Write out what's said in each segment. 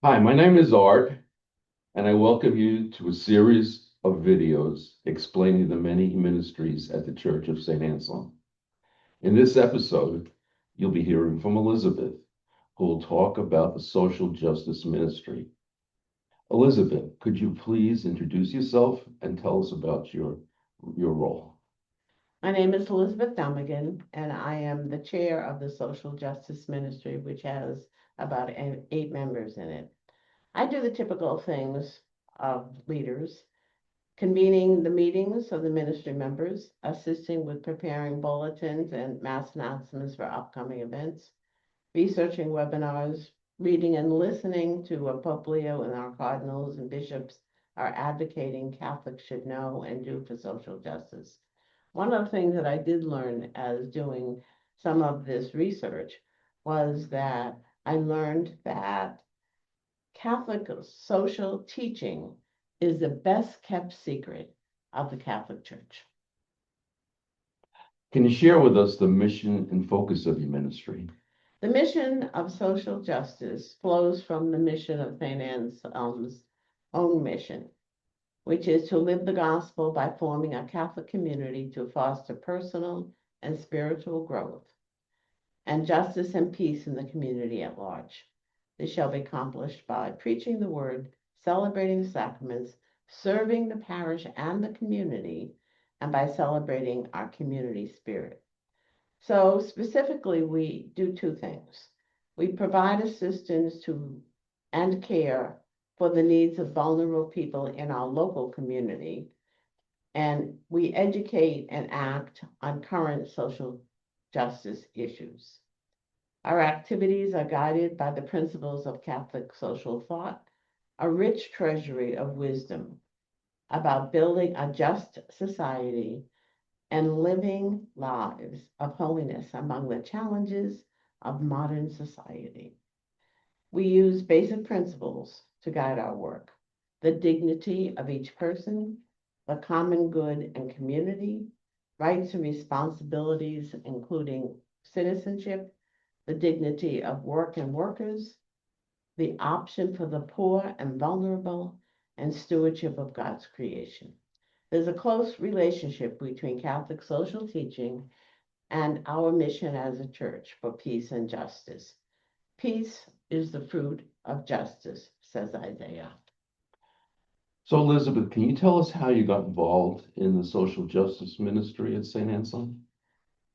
Hi, my name is Art, and I welcome you to a series of videos explaining the many ministries at the Church of St. Anselm. In this episode, you'll be hearing from Elizabeth, who will talk about the social justice ministry. Elizabeth, could you please introduce yourself and tell us about your role? My name is Elizabeth Domigan, and I am the chair of the Social Justice Ministry, which has about eight members in it. I do the typical things of leaders, convening the meetings of the ministry members, assisting with preparing bulletins and mass announcements for upcoming events, researching webinars, reading and listening to what Pope Leo and our cardinals and bishops are advocating Catholics should know and do for social justice. One of the things that I did learn as doing some of this research was that I learned that Catholic social teaching is the best kept secret of the Catholic Church. Can you share with us the mission and focus of your ministry? The mission of social justice flows from the mission of St. Anselm's own mission, which is to live the gospel by forming a Catholic community to foster personal and spiritual growth and justice and peace in the community at large. This shall be accomplished by preaching the word, celebrating the sacraments, serving the parish and the community, and by celebrating our community spirit. So specifically, we do two things. We provide assistance to and care for the needs of vulnerable people in our local community, and we educate and act on current social justice issues. Our activities are guided by the principles of Catholic social thought, a rich treasury of wisdom about building a just society and living lives of holiness among the challenges of modern society. We use basic principles to guide our work: the dignity of each person, the common good and community, rights and responsibilities, including citizenship, the dignity of work and workers, the option for the poor and vulnerable, and stewardship of God's creation. There's a close relationship between Catholic social teaching and our mission as a church for peace and justice. Peace is the fruit of justice, says Isaiah. So, Elizabeth, can you tell us how you got involved in the social justice ministry at St. Anselm?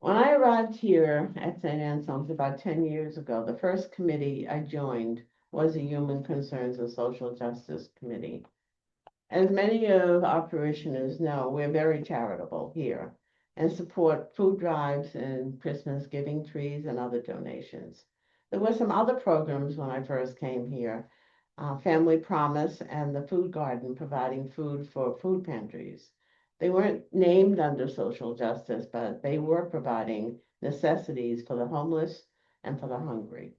When I arrived here at St. Anselm's about 10 years ago, the first committee I joined was the Human Concerns and Social Justice Committee. As many of our parishioners know, we're very charitable here and support food drives and Christmas giving trees and other donations. There were some other programs when I first came here, Family Promise and the Food Garden providing food for food pantries. They weren't named under social justice, but they were providing necessities for the homeless and for the hungry.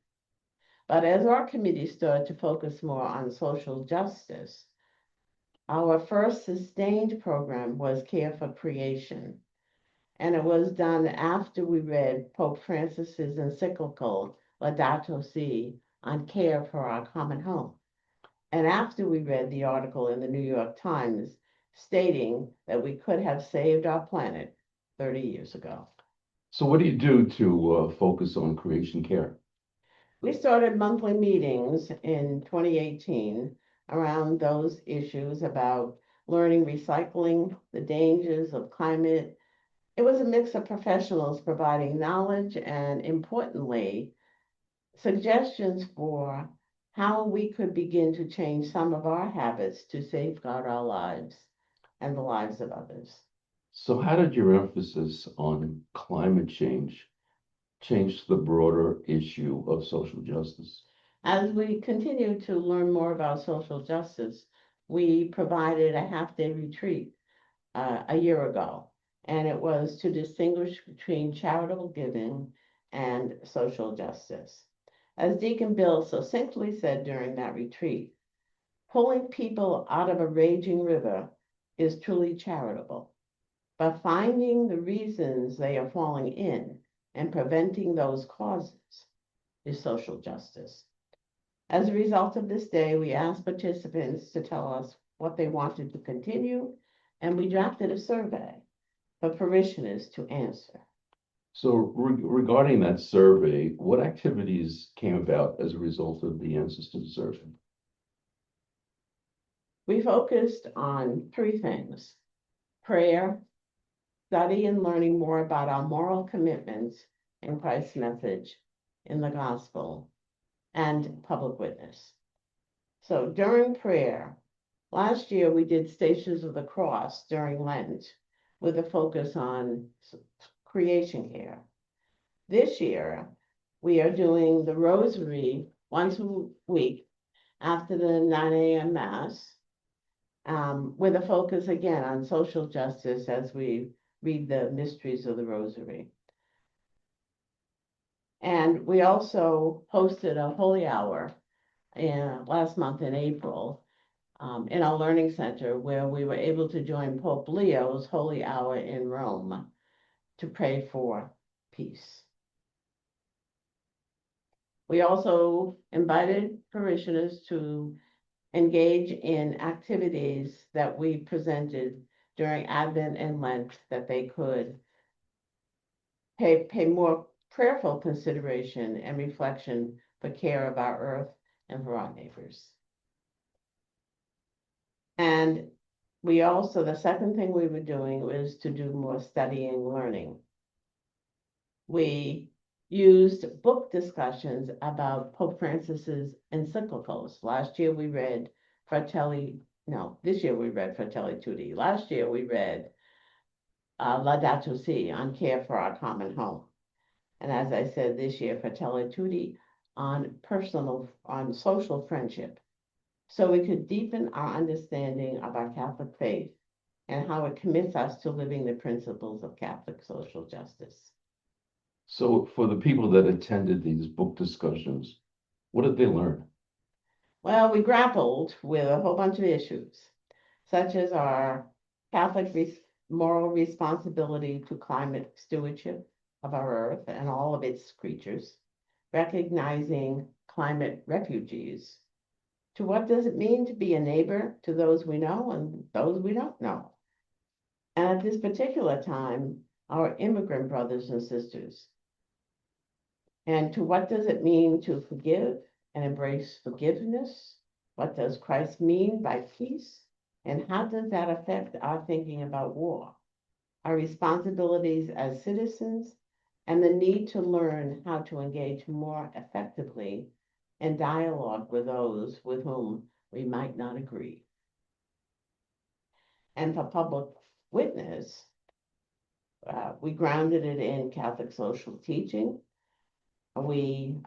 But as our committee started to focus more on social justice, our first sustained program was Care for Creation, and it was done after we read Pope Francis's encyclical Laudato Si on care for our common home, and after we read the article in the New York Times stating that we could have saved our planet 30 years ago. So, what do you do to focus on creation care? We started monthly meetings in 2018 around those issues about learning recycling, the dangers of climate. It was a mix of professionals providing knowledge and, importantly, suggestions for how we could begin to change some of our habits to safeguard our lives and the lives of others. So, how did your emphasis on climate change the broader issue of social justice? As we continue to learn more about social justice, we provided a half-day retreat a year ago, and it was to distinguish between charitable giving and social justice. As Deacon Bill succinctly said during that retreat, pulling people out of a raging river is truly charitable, but finding the reasons they are falling in and preventing those causes is social justice. As a result of this day, we asked participants to tell us what they wanted to continue, and we drafted a survey for parishioners to answer. So regarding that survey, what activities came about as a result of the answers to the survey? We focused on three things: prayer, study and learning more about our moral commitments and Christ's message in the gospel, and public witness. So during prayer, last year we did Stations of the Cross during Lent with a focus on creation care. This year, we are doing the Rosary once a week after the 9 a.m. Mass, with a focus again on social justice as we read the mysteries of the Rosary. And we also hosted a holy hour last month in April in our learning center, where we were able to join Pope Leo's holy hour in Rome to pray for peace. We also invited parishioners to engage in activities that we presented during Advent and Lent, that they could pay more prayerful consideration and reflection for care of our earth and for our neighbors. And we also, the second thing we were doing was to do more studying, learning. We used book discussions about Pope Francis's encyclicals. Last year we read this year we read Fratelli Tutti. Last year we read Laudato Si on care for our common home. And as I said, this year, Fratelli Tutti on social friendship. So we could deepen our understanding of our Catholic faith and how it commits us to living the principles of Catholic social justice. So for the people that attended these book discussions, what did they learn? Well, we grappled with a whole bunch of issues, such as our Catholic moral responsibility to climate stewardship of our earth and all of its creatures, recognizing climate refugees, to what does it mean to be a neighbor to those we know and those we don't know. And at this particular time, our immigrant brothers and sisters. And to what does it mean to forgive and embrace forgiveness? What does Christ mean by peace? And how does that affect our thinking about war, our responsibilities as citizens, and the need to learn how to engage more effectively in dialogue with those with whom we might not agree? And for public witness, we grounded it in Catholic social teaching. We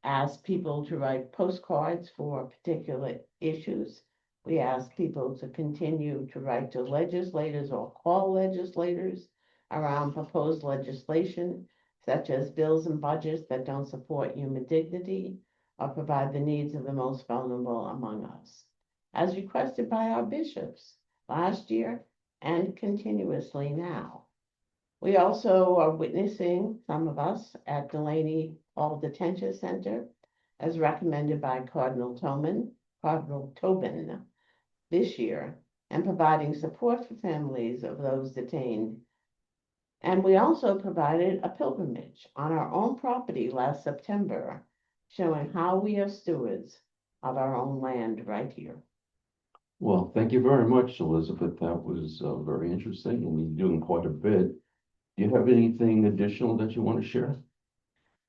asked people to write postcards for particular issues. We asked people to continue to write to legislators or call legislators around proposed legislation, such as bills and budgets that don't support human dignity or provide the needs of the most vulnerable among us, as requested by our bishops last year and continuously now. We also are witnessing, some of us, at Delaney Hall Detention Center, as recommended by Cardinal Tobin this year, and providing support for families of those detained. And we also provided a pilgrimage on our own property last September, showing how we are stewards of our own land right here. Well, thank you very much, Elizabeth. That was very interesting, and you're doing quite a bit. Do you have anything additional that you want to share?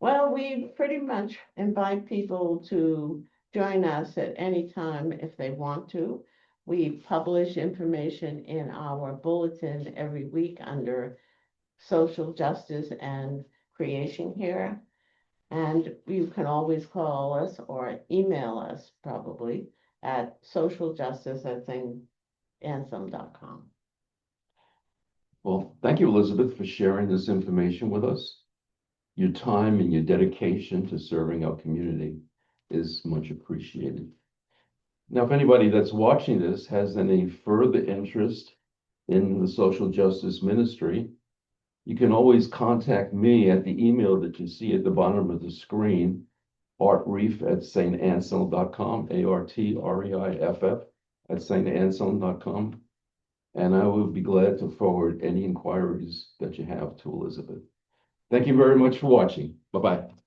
Well, we pretty much invite people to join us at any time if they want to. We publish information in our bulletin every week under social justice and creation care. And you can always call us or email us probably at socialjustice@anselm.com. Well, thank you, Elizabeth, for sharing this information with us. Your time and your dedication to serving our community is much appreciated. Now, if anybody that's watching this has any further interest in the social justice ministry, you can always contact me at the email that you see at the bottom of the screen, artreif@saintanselm.com, ARTREIFF @saintanselm.com. And I will be glad to forward any inquiries that you have to Elizabeth. Thank you very much for watching. Bye-bye.